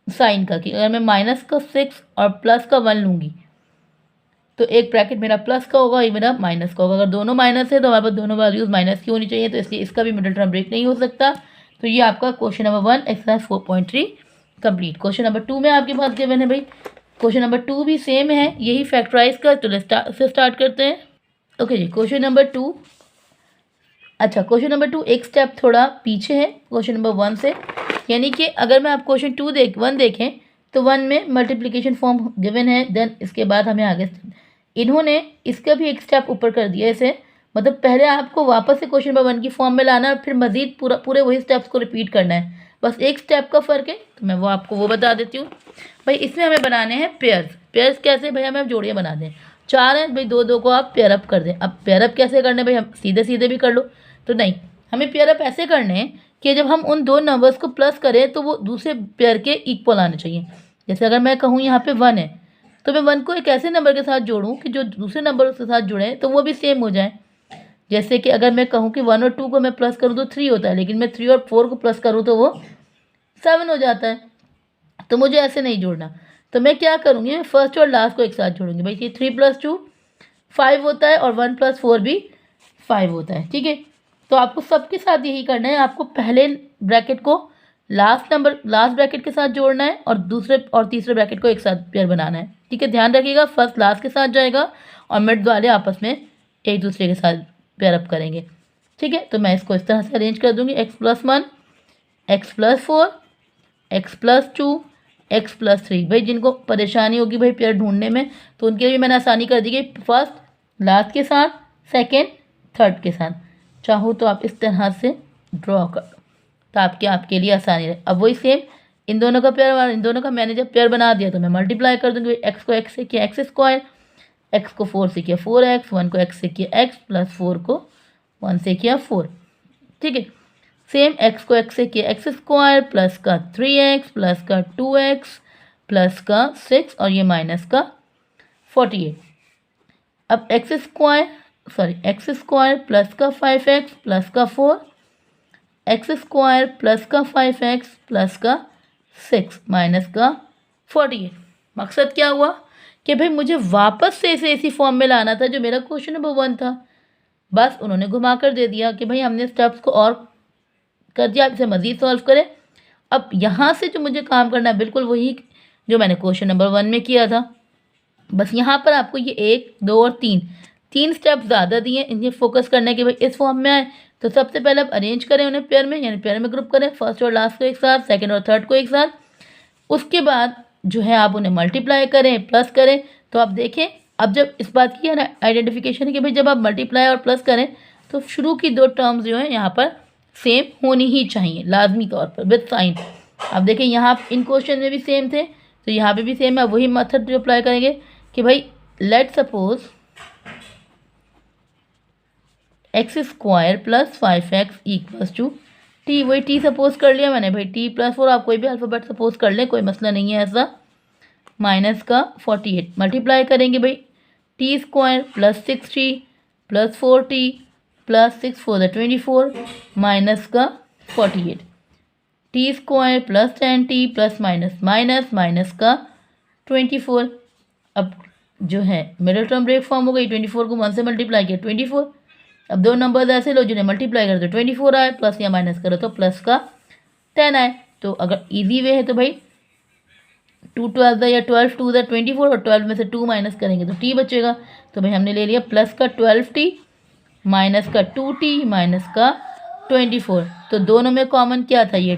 साइन का, कि अगर मैं माइनस का 6 और प्लस का 1 लूँगी तो एक ब्रैकेट मेरा प्लस का होगा, ये मेरा माइनस का होगा। अगर दोनों माइनस है तो हमारे पास दोनों वैल्यूज़ माइनस की होनी चाहिए, तो इसलिए इसका भी मिडिल टर्म ब्रेक नहीं हो सकता। तो ये आपका question number 1 exercise 4.3 complete. Question number 2 में आपके पास गिवन है भाई, क्वेश्चन नंबर 2 भी सेम है, यही फैक्टराइज का। तो से स्टार्ट करते हैं। ओके जी, क्वेश्चन नंबर 2। अच्छा, क्वेश्चन नंबर 2 एक स्टेप थोड़ा पीछे है क्वेश्चन नंबर 1 से, यानी कि अगर मैं आप क्वेश्चन 1 देखें तो 1 में मल्टीप्लिकेशन फॉर्म गिवन है, देन इसके बाद हमें आगे इन्होंने इसका भी एक स्टेप ऊपर कर दिया इसे, मतलब पहले आपको वापस से क्वेश्चन नंबर 1 की फॉर्म में लाना है, फिर मजीद पूरे वही स्टेप्स को रिपीट करना है, बस एक स्टेप का फ़र्क है। तो मैं वो आपको वो बता देती हूँ भाई। इसमें हमें बनाने हैं पेयर्स कैसे भाई, हमें जोड़ियाँ बना दें। 4 हैं भाई, 2 को आप पेयर अप कर दें। अब पेयर अप कैसे करने भाई, हम सीधे भी कर लो, तो नहीं, हमें पेयर अप ऐसे करने हैं कि जब हम उन 2 नंबर्स को प्लस करें तो वो दूसरे पेयर के इक्वल आने चाहिए। जैसे अगर मैं कहूँ यहाँ पे 1 है तो मैं 1 को एक ऐसे नंबर के साथ जोड़ूँ कि जो दूसरे नंबर के साथ जुड़े तो वो भी सेम हो जाए। जैसे कि अगर मैं कहूँ कि 1 और 2 को मैं प्लस करूँ तो 3 होता है, लेकिन मैं 3 और 4 को प्लस करूँ तो वो 7 हो जाता है। तो मुझे ऐसे नहीं जोड़ना, तो मैं क्या करूँगी, मैं फर्स्ट और लास्ट को एक साथ जोड़ूंगी। भाई ये 3 + 2 5 होता है और 1 + 4 भी 5 होता है, ठीक है। तो आपको सबके साथ यही करना है, आपको पहले ब्रैकेट को लास्ट ब्रैकेट के साथ जोड़ना है और दूसरे और तीसरे ब्रैकेट को एक साथ पेयर बनाना है, ठीक है। ध्यान रखिएगा, फर्स्ट लास्ट के साथ जाएगा और मिड वाले आपस में एक दूसरे के साथ पेयर अप करेंगे, ठीक है। तो मैं इसको इस तरह से अरेंज कर दूंगी, x+1 x+4 x+2 x+3। भाई जिनको परेशानी होगी भाई पेयर ढूंढने में, तो उनके लिए भी मैंने आसानी कर दी कि फर्स्ट लास्ट के साथ, सेकेंड थर्ड के साथ। चाहो तो आप इस तरह से ड्रॉ कर, तो आपके लिए आसानी रहे। अब वही सेम इन दोनों का पेयर, इन दोनों का मैंने जब पेयर बना दिया तो मैं मल्टीप्लाई कर दूंगी। एक्स को एक्स से किया x², एक्स को 4 से किया 4x, 1 को x से किया x प्लस 4 को 1 से किया 4, ठीक है। सेम x को x से किया x² प्लस का 3x प्लस का 2x प्लस का 6 और ये माइनस का 48। अब x² प्लस का 5x प्लस का 4 x² प्लस का 5x प्लस का 6 माइनस का 48। मकसद क्या हुआ कि भाई मुझे वापस से इसे इसी फॉर्म में लाना था जो मेरा क्वेश्चन नंबर 1 था। बस उन्होंने घुमा कर दे दिया कि भाई हमने स्टेप्स को और कर दिया, आप इसे मज़ीद सॉल्व करें। अब यहाँ से जो मुझे काम करना है बिल्कुल वही जो मैंने क्वेश्चन नंबर 1 में किया था। बस यहाँ पर आपको ये 1 2 और 3 स्टेप ज़्यादा दिए, इन्हें फोकस करने के भाई इस फॉर्म में आए। तो सबसे पहले आप अरेंज करें उन्हें पेयर में, यानी पेयर में ग्रुप करें, फर्स्ट और लास्ट को एक साथ, सेकंड और थर्ड को एक साथ। उसके बाद जो है आप उन्हें मल्टीप्लाई करें, प्लस करें। तो आप देखें, अब जब इस बात की है ना आइडेंटिफिकेशन है कि भाई जब आप मल्टीप्लाई और प्लस करें तो शुरू की 2 टर्म्स जो है यहाँ पर सेम होनी ही चाहिए लाजमी तौर पर विद साइन। अब देखें यहाँ इन क्वेश्चन में भी सेम थे तो यहाँ पे भी सेम है। वही मेथड जो अप्लाई करेंगे कि भाई let suppose x² plus 5x equals to t। वही t सपोज कर लिया मैंने भाई, t+4, आप कोई भी अल्फ़ाबेट सपोज कर लें, कोई मसला नहीं है ऐसा। माइनस का 48 मल्टीप्लाई करेंगे भाई t² plus 6t plus 4t plus 6 4 24 minus का 48, t² plus 10t plus minus minus minus का 24। अब जो है मिडिल टर्म ब्रेक फॉर्म हो गई, 24 को 1 से मल्टीप्लाई किया 24। अब 2 नंबर्स ऐसे लो जिन्हें मल्टीप्लाई करो तो 24 आए, प्लस या माइनस करो तो प्लस का 10 आए। तो अगर इजी वे है तो भाई 2 12 या 12 2 24 और 12 में से 2 माइनस करेंगे तो t बचेगा। तो भाई हमने ले लिया प्लस का 12t माइनस का 2t माइनस का 24। तो दोनों में कॉमन क्या था, ये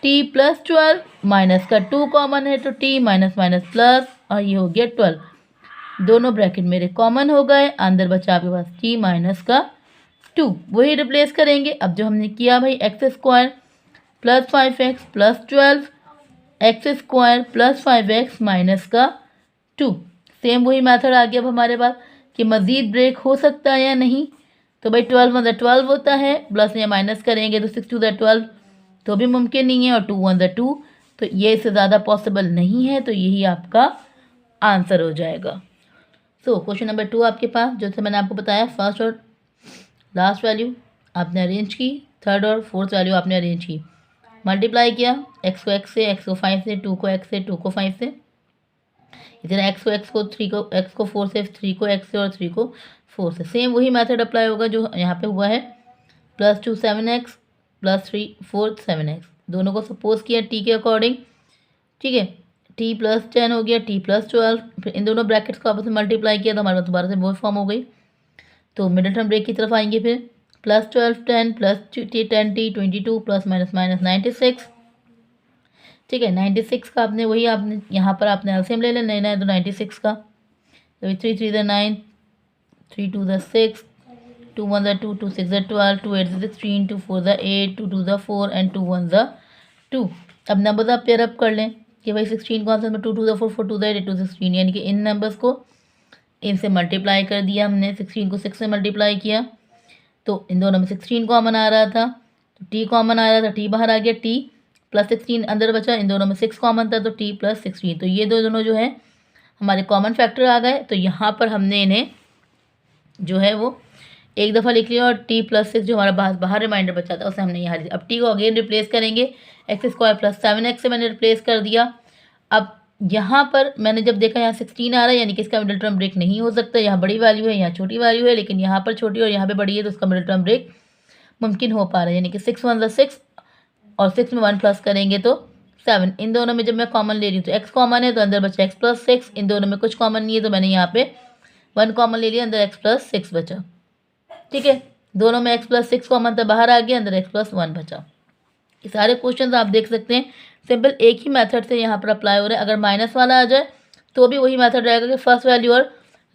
t प्लस 12 माइनस का 2 कॉमन है तो t माइनस माइनस प्लस और ये हो गया 12। दोनों ब्रैकेट मेरे कॉमन हो गए, अंदर बचा आपके पास t माइनस का 2। वही रिप्लेस करेंगे। अब जो हमने किया भाई x² plus 5x plus 12 x² plus 5x minus का 2। सेम वही मेथड आ गया अब हमारे पास कि मज़ीद ब्रेक हो सकता है या नहीं। तो भाई 12 1 12 होता है, प्लस या माइनस करेंगे तो 6 2 12 तो भी मुमकिन नहीं है, और 2 1 2 तो ये इससे ज़्यादा पॉसिबल नहीं है। तो यही आपका आंसर हो जाएगा। सो क्वेश्चन नंबर 2 आपके पास, जैसे मैंने आपको बताया फर्स्ट और लास्ट वैल्यू आपने अरेंज की, थर्ड और फोर्थ वैल्यू आपने अरेंज की, मल्टीप्लाई किया x को x से, x को 5 से, 2 को x से, 2 को 5 से, इसी तरह x को 3 को x को 4 से, 3 को x से और 3 को 4 से। सेम वही मेथड अप्लाई होगा जो यहाँ पे हुआ है, +2 7x प्लस 3 4 7x। दोनों को सपोज किया t के अकॉर्डिंग, ठीक है। t प्लस 10 हो गया, t प्लस 12, फिर इन दोनों ब्रैकेट्स को आपस में मल्टीप्लाई किया तो हमारे पास दोबारा से वो फॉर्म हो गई। तो मिडिल टर्म ब्रेक की तरफ आएंगे, फिर +12 10 plus 10t 22 plus minus minus 96, ठीक है। 96 का आपने वही आपने यहाँ पर आपने एलसीएम ले लेना है तो 96 का, तो 3 3 9 3 2 6 2 1 2 2 6 12 2 8 16 2 4 8 2 2 4 एंड 2 1 2। अब नंबर आप पेयर अप कर लें कि भाई 16 को आंसर में 2 2 4 4 2 8 2 16, यानी कि इन नंबर्स को इनसे मल्टीप्लाई कर दिया हमने। 16 को 6 से मल्टीप्लाई किया तो इन दोनों में 16 कॉमन आ रहा था, तो t कॉमन आ रहा था, t बाहर आ गया, t प्लस 16 अंदर बचा, इन दोनों में 6 कॉमन था तो t प्लस 16। तो ये दोनों जो है हमारे कॉमन फैक्टर आ गए। तो यहाँ पर हमने इन्हें जो है वो एक दफ़ा लिख लिया, और t प्लस 6 जो हमारा बाहर रिमाइंडर बचा था उसे हमने यहाँ लिया। अब t को अगेन रिप्लेस करेंगे, x² प्लस 7x से मैंने रिप्लेस कर दिया। अब यहाँ पर मैंने जब देखा यहाँ 16 आ रहा है, यानी कि इसका मिडिल टर्म ब्रेक नहीं हो सकता। यहाँ बड़ी वैल्यू है, यहाँ छोटी वैल्यू है, लेकिन यहाँ पर छोटी और यहाँ पे बड़ी है, तो उसका मिडिल टर्म ब्रेक मुमकिन हो पा रहा है। यानी कि 6 1 6 और 6 में 1 प्लस करेंगे तो 7। इन दोनों में जब मैं कॉमन ले रही हूँ तो x कॉमन है, तो अंदर बचा x प्लस 6। इन दोनों में कुछ कॉमन नहीं है, तो मैंने यहाँ पे 1 कॉमन ले लिया, अंदर x प्लस 6 बचा। ठीक है, दोनों में x प्लस 6 कॉमन था, बाहर आ गया, अंदर x प्लस 1 बचा। ये सारे क्वेश्चन आप देख सकते हैं, सिंपल एक ही मेथड से यहाँ पर अप्लाई हो रहा है। अगर माइनस वाला आ जाए तो भी वही मेथड रहेगा कि फर्स्ट वैल्यू और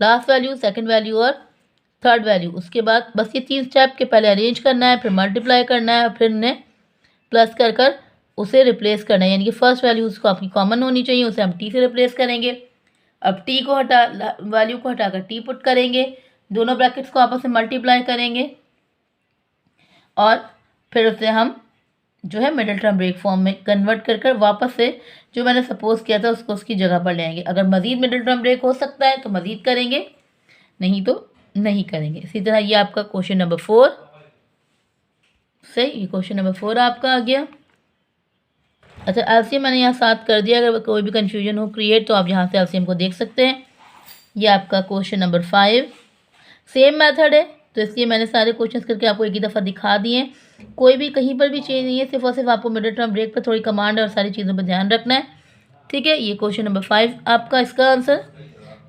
लास्ट वैल्यू, सेकंड वैल्यू और थर्ड वैल्यू। उसके बाद बस ये 3 स्टेप के पहले अरेंज करना है, फिर मल्टीप्लाई करना है, और फिर उन्हें प्लस कर कर उसे रिप्लेस करना है। यानी कि फर्स्ट वैल्यू उसको आपकी कॉमन होनी चाहिए, उसे हम टी से रिप्लेस करेंगे। अब टी को वैल्यू को हटाकर टी पुट करेंगे, दोनों ब्रैकेट्स को आपस में मल्टीप्लाई करेंगे और फिर उसे हम जो है मिडिल टर्म ब्रेक फॉर्म में कन्वर्ट कर कर वापस से जो मैंने सपोज किया था उसको उसकी जगह पर ले आएंगे। अगर मज़ीद मिडिल टर्म ब्रेक हो सकता है तो मज़ीद करेंगे, नहीं तो नहीं करेंगे। इसी तरह ये आपका क्वेश्चन नंबर 4 सही, ये क्वेश्चन नंबर 4 आपका आ गया। अच्छा, एलसीएम मैंने यहाँ 7 कर दिया। अगर कोई भी कन्फ्यूजन हो क्रिएट तो आप यहाँ से एलसीएम को देख सकते हैं। ये आपका क्वेश्चन नंबर 5 सेम मेथड है, तो इसलिए मैंने सारे क्वेश्चंस करके आपको एक ही दफ़ा दिखा दिए। कोई भी कहीं पर भी चेंज नहीं है, सिर्फ और सिर्फ आपको मिडिल टर्म ब्रेक पर थोड़ी कमांड और सारी चीज़ों पर ध्यान रखना है। ठीक है, ये क्वेश्चन नंबर 5 आपका इसका आंसर।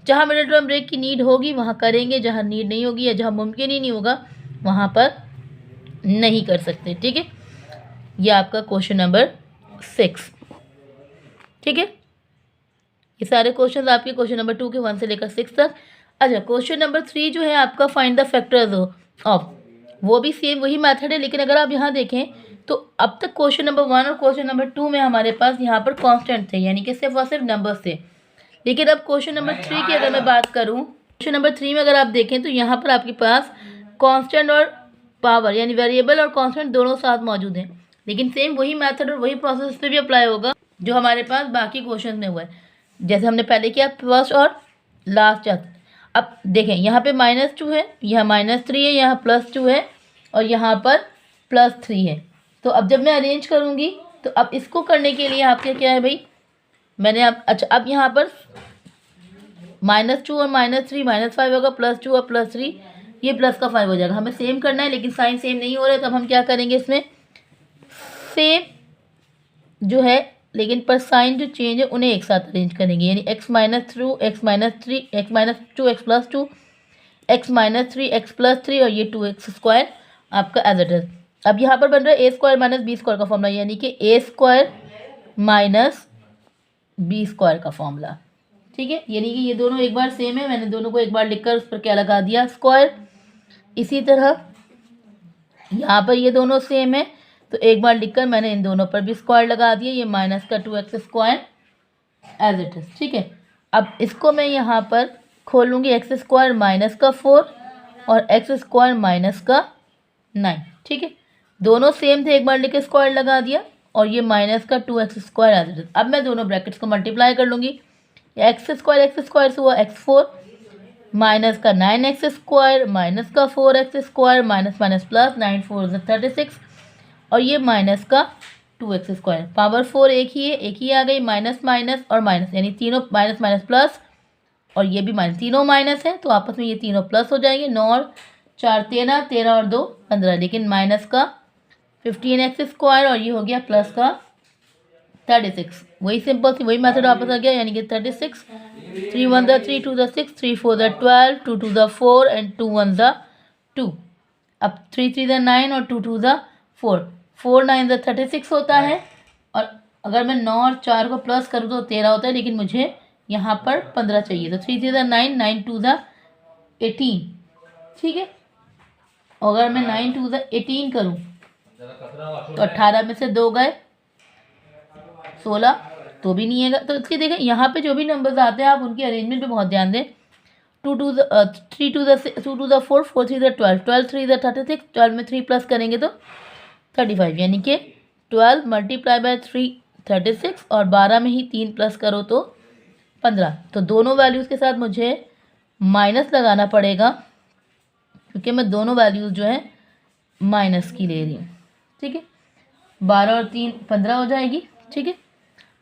जहाँ मिडिल टर्म ब्रेक की नीड होगी वहाँ करेंगे, जहाँ नीड नहीं होगी या जहाँ मुमकिन ही नहीं होगा वहाँ पर नहीं कर सकते। ठीक है, ये आपका क्वेश्चन नंबर 6। ठीक है, ये सारे क्वेश्चन आपके क्वेश्चन नंबर 2 के 1 से लेकर 6 तक। अच्छा, क्वेश्चन नंबर 3 जो है आपका फाइंड द फैक्टर्स ऑफ, वो भी सेम वही मेथड है, लेकिन अगर आप यहाँ देखें तो अब तक क्वेश्चन नंबर 1 और क्वेश्चन नंबर 2 में हमारे पास यहाँ पर कांस्टेंट थे, यानी कि सिर्फ और सिर्फ नंबर्स थे। लेकिन अब क्वेश्चन नंबर 3 की अगर मैं बात करूँ, क्वेश्चन नंबर 3 में अगर आप देखें तो यहाँ पर आपके पास कांस्टेंट और पावर यानी वेरिएबल और कांस्टेंट दोनों साथ मौजूद हैं। लेकिन सेम वही मेथड और वही प्रोसेस इस पर भी अप्लाई होगा जो हमारे पास बाकी क्वेश्चन में हुआ है, जैसे हमने पहले किया फर्स्ट और लास्ट। अब देखें यहाँ पे -2 है, यहाँ -3 है, यहाँ +2 है और यहाँ पर +3 है। तो अब जब मैं अरेंज करूँगी तो अब इसको करने के लिए आपके क्या है भाई, मैंने अच्छा अब यहाँ पर -2 और -3 -5 होगा, +2 और +3 ये प्लस का 5 हो जाएगा। हमें सेम करना है लेकिन साइन सेम नहीं हो रहा है, तो अब हम क्या करेंगे इसमें सेम जो है लेकिन पर साइन जो चेंज है उन्हें एक साथ अरेंज करेंगे, यानी x -2 x -3 x -2 x +2 x -3 x +3 और ये 2x² आपका एज इट इज। अब यहाँ पर बन रहा है a² - b² का फॉर्मूला, यानी कि a² - b² का फॉर्मूला। ठीक है, यानी कि ये दोनों एक बार सेम है, मैंने दोनों को एक बार लिखकर उस पर क्या लगा दिया स्क्वायर। इसी तरह यहाँ पर ये दोनों सेम है तो एक बार लिखकर मैंने इन दोनों पर भी स्क्वायर लगा दिया, ये माइनस का 2x² एज इट इज। ठीक है, अब इसको मैं यहाँ पर खोलूँगी x² -4 और x² -9। ठीक है, दोनों सेम थे, एक बार लिख के स्क्वायर लगा दिया और ये माइनस का 2x² एज इट इज। अब मैं दोनों ब्रैकेट्स को मल्टीप्लाई कर लूँगी, x² से हुआ x4 माइनस का 9x² माइनस का 4x² माइनस माइनस प्लस 9 4 36 और ये माइनस का 2x²। पावर 4 एक ही है, एक ही आ गई, माइनस माइनस और माइनस, यानी तीनों माइनस माइनस प्लस और ये भी माइनस, तीनों माइनस है तो आपस में ये तीनों प्लस हो जाएंगे। 9 और 4 13, 13 और 2 15, लेकिन माइनस का 15x² और ये हो गया प्लस का 36। वही सिंपल सी वही मेथड वापस आ गया, यानी कि 36 3 1 3 2 6 3 4 12 2 2 4 एंड 2 1 2। अब 3 3 9 और 2 2 4 4 9 36 होता है, और अगर मैं 9 और 4 को प्लस करूँ तो 13 होता है, लेकिन मुझे यहाँ पर 15 चाहिए, तो 3 3 9 9 2 18। ठीक है, और अगर मैं 9 2 18 करूँ तो 18 में से 2 गए 16, तो भी नहीं है। तो इसलिए देखें यहाँ पे जो भी नंबर्स आते हैं आप उनकी अरेंजमेंट पे बहुत ध्यान दें। 2 2 3 2 2 2 4 4 3 12 12 3 36, 12 में 3 प्लस करेंगे तो 35, यानी कि 12 मल्टीप्लाई बाय 3 36 और 12 में ही 3 प्लस करो तो 15। तो दोनों वैल्यूज़ के साथ मुझे माइनस लगाना पड़ेगा क्योंकि मैं दोनों वैल्यूज़ जो है माइनस की ले रही हूँ। ठीक है, 12 और 3 15 हो जाएगी। ठीक है,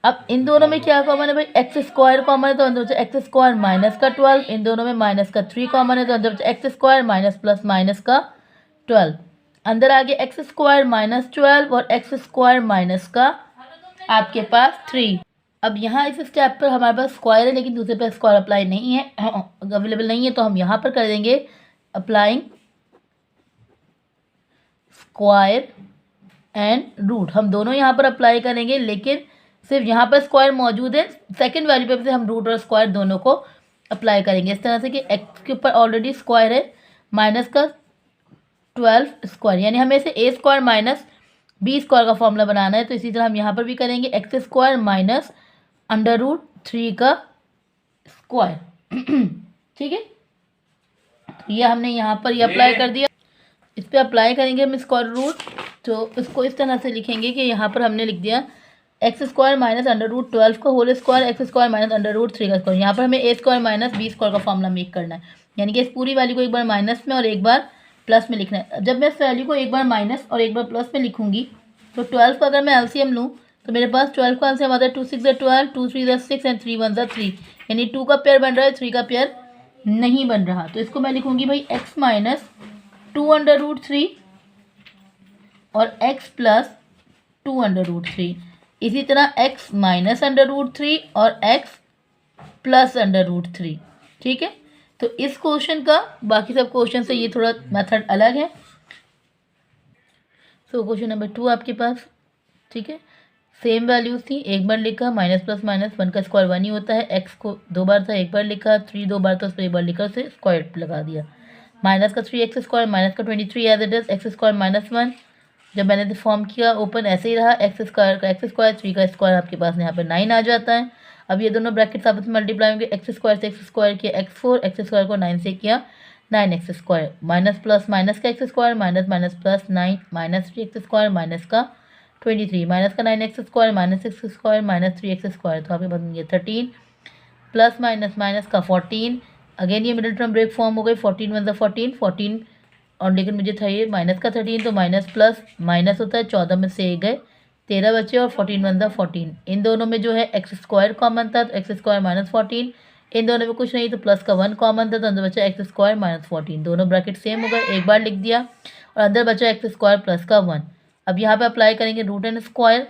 अब इन दोनों में क्या कॉमन है भाई, एक्स स्क्वायर कॉमन है, तो अंदर बचा एक्स स्क्वायर माइनस का 12। इन दोनों में माइनस का 3 कॉमन है, तो अंदर बचा x square minus plus minus का 12। अंदर आ गया एक्स स्क्वायर माइनस 12 और एक्स स्क्वायर माइनस का आपके पास 3। अब यहाँ इस स्टेप पर हमारे पास स्क्वायर है, लेकिन दूसरे पर स्क्वायर अप्लाई नहीं है, अवेलेबल नहीं है, तो हम यहाँ पर कर देंगे अप्लाइंग स्क्वायर एंड रूट। हम दोनों यहाँ पर अप्लाई करेंगे, लेकिन सिर्फ यहाँ पर स्क्वायर मौजूद है, सेकंड वैल्यू पे से हम रूट और स्क्वायर दोनों को अप्लाई करेंगे इस तरह से कि एक्स के ऊपर ऑलरेडी स्क्वायर है माइनस का 12 स्क्वायर, यानी हमें इसे a square minus b square का फॉर्मूला बनाना है। तो इसी तरह हम यहाँ पर भी करेंगे x square minus under root 3 का स्क्वायर। ठीक है, तो ये हमने यहाँ पर ये अप्लाई कर दिया। इस पर अप्लाई करेंगे हम स्क्वायर रूट, तो इसको इस तरह से लिखेंगे कि यहाँ पर हमने लिख दिया x square minus under root 12 का whole square, x square minus under root 3 का स्क्वायर। यहाँ पर हमें a square minus b square का फॉर्मूला मेक करना है, यानी कि इस पूरी वैल्यू को एक बार माइनस में और एक बार प्लस में लिखना है। जब मैं इस वैल्यू को एक बार माइनस और एक बार प्लस में लिखूंगी, तो 12 का अगर मैं एलसीएम लूँ तो मेरे पास 12 का एलसीएम आता है 2 6 12, 2 3 6 एंड 3 1 3, यानी 2 का पेयर बन रहा है, 3 का पेयर नहीं बन रहा। तो इसको मैं लिखूंगी भाई एक्स माइनस 2 अंडर रूट 3 और एक्स प्लस 2 अंडर रूट 3। इसी तरह एक्स माइनस अंडर रूट 3 और एक्स प्लस अंडर रूट 3। ठीक है, तो इस क्वेश्चन का बाकी सब क्वेश्चन से ये थोड़ा मेथड अलग है। तो क्वेश्चन नंबर 2 आपके पास, ठीक है, सेम वैल्यूज थी, एक बार लिखा माइनस प्लस माइनस 1 का स्क्वायर 1 ही होता है, एक्स को 2 बार था, एक बार लिखा, 3 2 बार था, उस पर एक बार लिखा, उसे स्क्वायर लगा दिया। माइनस का 3 एक्स स्क्वायर माइनस का 23 as it is, x square minus 1। जब मैंने फॉर्म किया ओपन ऐसे ही रहा, एक्स स्क्वायर का एक्स स्क्वायर, 3 का स्क्वायर आपके पास यहाँ पर 9 आ जाता है। अब ये दोनों ब्रैकेट्स आपस में मल्टीप्लाई होंगे, एक्स स्क्वायर से एक्स स्क्वायर किया x4, एक्स स्क्वायर को 9 से किया 9x square, minus plus minus का x square minus minus plus 9 minus 3x square minus का 23 माइनस का 9x square minus X square minus 3x square, तो आपके पास ये 13 प्लस माइनस माइनस का 14। अगेन ये मिडिल टर्म ब्रेक फॉर्म हो गई, 14 वन द 14 और लेकिन मुझे था ये माइनस का 13, तो माइनस प्लस माइनस होता है, 14 में से 1 गए, 13 बचे और 14 वन द 14। इन दोनों में जो है एक्स स्क्वायर कॉमन था, तो एक्स स्क्वायर माइनस 14, इन दोनों में कुछ नहीं तो प्लस का 1 कॉमन था, तो अंदर बचा एक्स स्क्वायर माइनस 14। दोनों ब्रैकेट सेम हो गए, एक बार लिख दिया और अंदर बचा एक्स स्क्वायर प्लस का 1। अब यहाँ पे अप्लाई करेंगे रूट एंड स्क्वायर।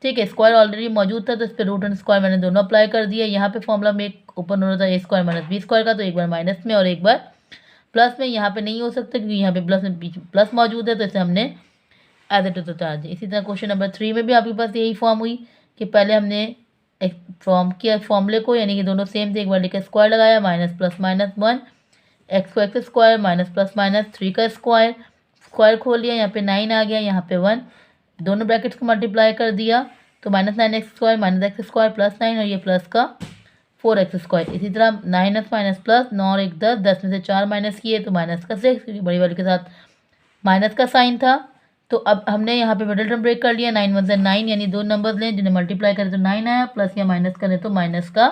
ठीक है, स्क्वायर ऑलरेडी मौजूद था, तो इस पर रूट एंड स्क्वायर मैंने दोनों अप्लाई कर दिया। यहाँ पे फॉर्मूला में एक ओपन हो रहा था ए स्क्वायर माइनस बी स्क्वायर का, तो एक बार माइनस में और एक बार प्लस में। यहाँ पे नहीं हो सकता क्योंकि यहाँ पे प्लस में प्लस मौजूद है, तो इसे हमने एज इट इज उतार दिया। इसी तरह क्वेश्चन नंबर 3 में भी आपके पास यही फॉर्म हुई कि पहले हमने एक फॉर्म किया फॉर्मूले को, यानी कि दोनों सेम थे, एक बार लिखा स्क्वायर लगाया माइनस प्लस माइनस 1, एक्स को x square minus plus minus 3 का स्क्वायर, स्क्वायर खोल लिया, यहाँ पे 9 आ गया, यहाँ पे 1, दोनों ब्रैकेट्स को मल्टीप्लाई कर दिया, तो minus 9 x square minus X square plus 9 और ये प्लस का 4x स्क्वायर। इसी तरह 9x माइनस प्लस 9 और 1 10, 10 में से 4 माइनस किए तो माइनस का 6, क्योंकि बड़ी वाली के साथ माइनस का साइन था। तो अब हमने यहाँ पे मिडिल टर्म ब्रेक कर लिया, 9 1 से 9, यानी दो नंबर्स लें जिन्हें मल्टीप्लाई करें तो 9 आया, प्लस या माइनस करें तो माइनस का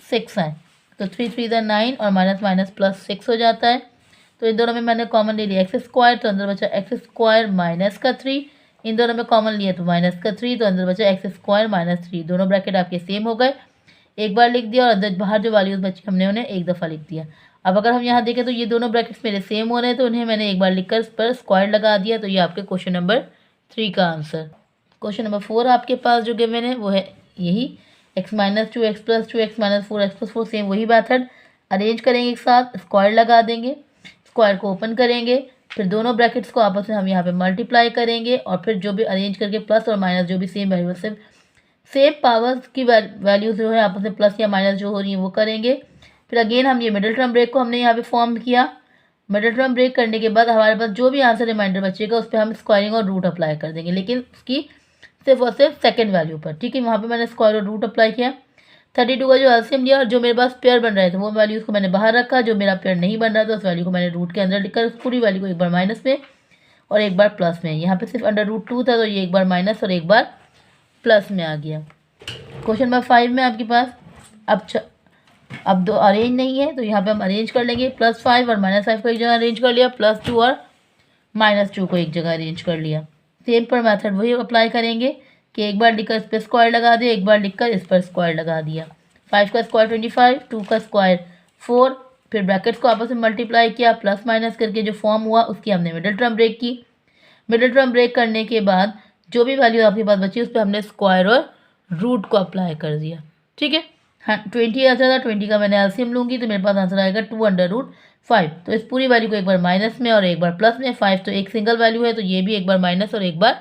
6 आए, तो 3 3 ज़ा 9 और माइनस माइनस प्लस 6 हो जाता है। तो इन दोनों में मैंने कॉमन ले लिया एक्स स्क्वायर, तो अंदर बचा एक्स स्क्वायर माइनस का 3, इन दोनों में कॉमन लिया तो माइनस का 3, तो अंदर बचा एक्स स्क्वायर माइनस 3। दोनों ब्रैकेट आपके सेम हो गए, एक बार लिख दिया और अंदर बाहर जो वैल्यूज बची हमने उन्हें एक दफ़ा लिख दिया। अब अगर हम यहाँ देखें तो ये दोनों ब्रैकेट्स मेरे सेम हो रहे हैं, तो उन्हें मैंने एक बार लिखकर इस पर स्क्वायर लगा दिया, तो ये आपके क्वेश्चन नंबर 3 का आंसर। क्वेश्चन नंबर 4 आपके पास जो गिवन है वो है यही, x minus 2 x plus 2 x minus 4 x plus 4, same वही मेथड अरेंज करेंगे एक साथ, स्क्वायर लगा देंगे, स्क्वायर को ओपन करेंगे, फिर दोनों ब्रैकेट्स को आपस में हम यहाँ पे मल्टीप्लाई करेंगे और फिर जो भी अरेंज करके प्लस और माइनस जो भी सेम वेरिएबल से सेम पावर्स की वैल्यूज जो है आपस में प्लस या माइनस जो हो रही है वो करेंगे। फिर अगेन हम ये मिडिल टर्म ब्रेक को हमने यहाँ पे फॉर्म किया, मिडिल टर्म ब्रेक करने के बाद हमारे पास जो भी आंसर रिमाइंडर बचेगा उस पर हम स्क्वायरिंग और रूट अप्लाई कर देंगे, लेकिन उसकी सिर्फ और सिर्फ सेकेंड वैल्यू पर। ठीक है, वहाँ पर मैंने स्क्वायर और रूट अप्लाई किया, 32 का जो एलसीएम लिया और जो मेरे पास पेयर बन रहे थे वो वैल्यूज़ को मैंने बाहर रखा, जो मेरा पेयर नहीं बन रहा था उस वैल्यू को मैंने रूट के अंदर लिखकर पूरी वैल्यू को एक बार माइनस में और एक बार प्लस में। यहाँ पे सिर्फ अंडर रूट 2 था, तो ये एक बार माइनस और एक बार प्लस में आ गया। क्वेश्चन नंबर 5 में आपके पास अब दो अरेंज नहीं है, तो यहाँ पे हम अरेंज कर लेंगे, +5 और -5 को एक जगह अरेंज कर लिया, +2 और -2 को एक जगह अरेंज कर लिया। सेम पर मेथड वही अप्लाई करेंगे कि एक बार लिखकर इस पर स्क्वायर लगा दिया, एक बार लिखकर इस पर स्क्वायर लगा दिया। 5 का स्क्वायर 25, 2 का स्क्वायर 4, फिर ब्रैकेट्स को आपस में मल्टीप्लाई किया, प्लस माइनस करके जो फॉर्म हुआ उसकी हमने मिडिल टर्म ब्रेक की। मिडिल टर्म ब्रेक करने के बाद जो भी वैल्यू आपके पास बची उस पर हमने स्क्वायर और रूट को अप्लाई कर दिया। ठीक है, हाँ 20 आंसर था, 20 का मैंने एलसीएम लूँगी तो मेरे पास आंसर आएगा 2/5। तो इस पूरी वैल्यू को एक बार माइनस में और एक बार प्लस में, 5 तो एक सिंगल वैल्यू है तो ये भी एक बार माइनस और एक बार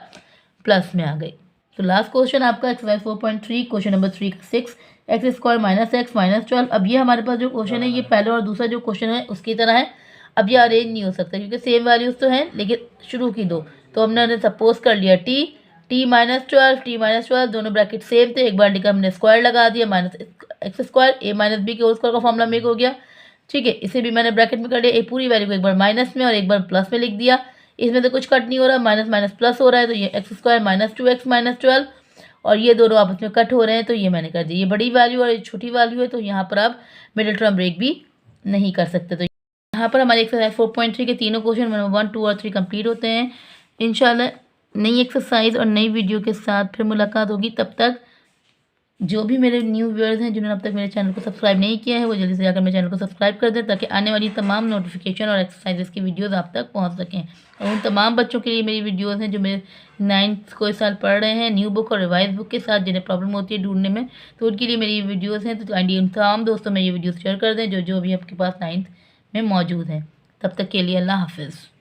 प्लस में आ गई। तो लास्ट क्वेश्चन आपका exercise 4.3 question number 3 6 x square minus x minus 12। अब ये हमारे पास जो क्वेश्चन है ये पहले और दूसरा जो क्वेश्चन है उसकी तरह है। अब ये अरेंज नहीं हो सकता क्योंकि सेम वैल्यूज़ तो हैं लेकिन शुरू की दो, तो हमने सपोज कर लिया टी माइनस 12 दोनों ब्रैकेट सेम थे, एक बार लिखा हमने स्क्वायर लगा दिया, माइनस एक्स स्क्वायर ए माइनस बी के होल स्क्वायर का फॉर्मूला मेक हो गया। ठीक है, इसे भी मैंने ब्रैकेट में कर लिया, एक पूरी वैल्यू को एक बार माइनस में और एक बार प्लस में लिख दिया। इसमें तो कुछ कट नहीं हो रहा, माइनस माइनस प्लस हो रहा है, तो ये x square minus 2x minus 12 और ये दोनों आपस में कट हो रहे हैं तो ये मैंने कर दिया। ये बड़ी वैल्यू और ये छोटी वैल्यू है तो यहाँ पर आप मिडिल टर्म ब्रेक भी नहीं कर सकते। तो यहाँ पर हमारे एक्सरसाइज 4.3 के तीनों क्वेश्चन नंबर 1, 2 और 3 कंप्लीट होते हैं। इंशाल्लाह नई एक्सरसाइज और नई वीडियो के साथ फिर मुलाकात होगी। तब तक जो भी मेरे न्यू व्यूअर्स हैं जिन्होंने अब तक मेरे चैनल को सब्सक्राइब नहीं किया है वो जल्दी से जाकर मेरे चैनल को सब्सक्राइब कर दें ताकि आने वाली तमाम नोटिफिकेशन और एक्सरसाइजेस की वीडियोस आप तक पहुंच सकें। और उन तमाम बच्चों के लिए मेरी वीडियोस हैं जो मेरे 9th को इस साल पढ़ रहे हैं न्यू बुक और रिवाइज बुक के साथ, जिन्हें प्रॉब्लम होती है ढूंढने में, तो उनके लिए मेरी वीडियोज़ हैं। तो आइए उन तमाम दोस्तों में ये वीडियोज़ शेयर कर दें जो भी आपके पास 9th में मौजूद हैं। तब तक के लिए अल्लाह हाफिज़।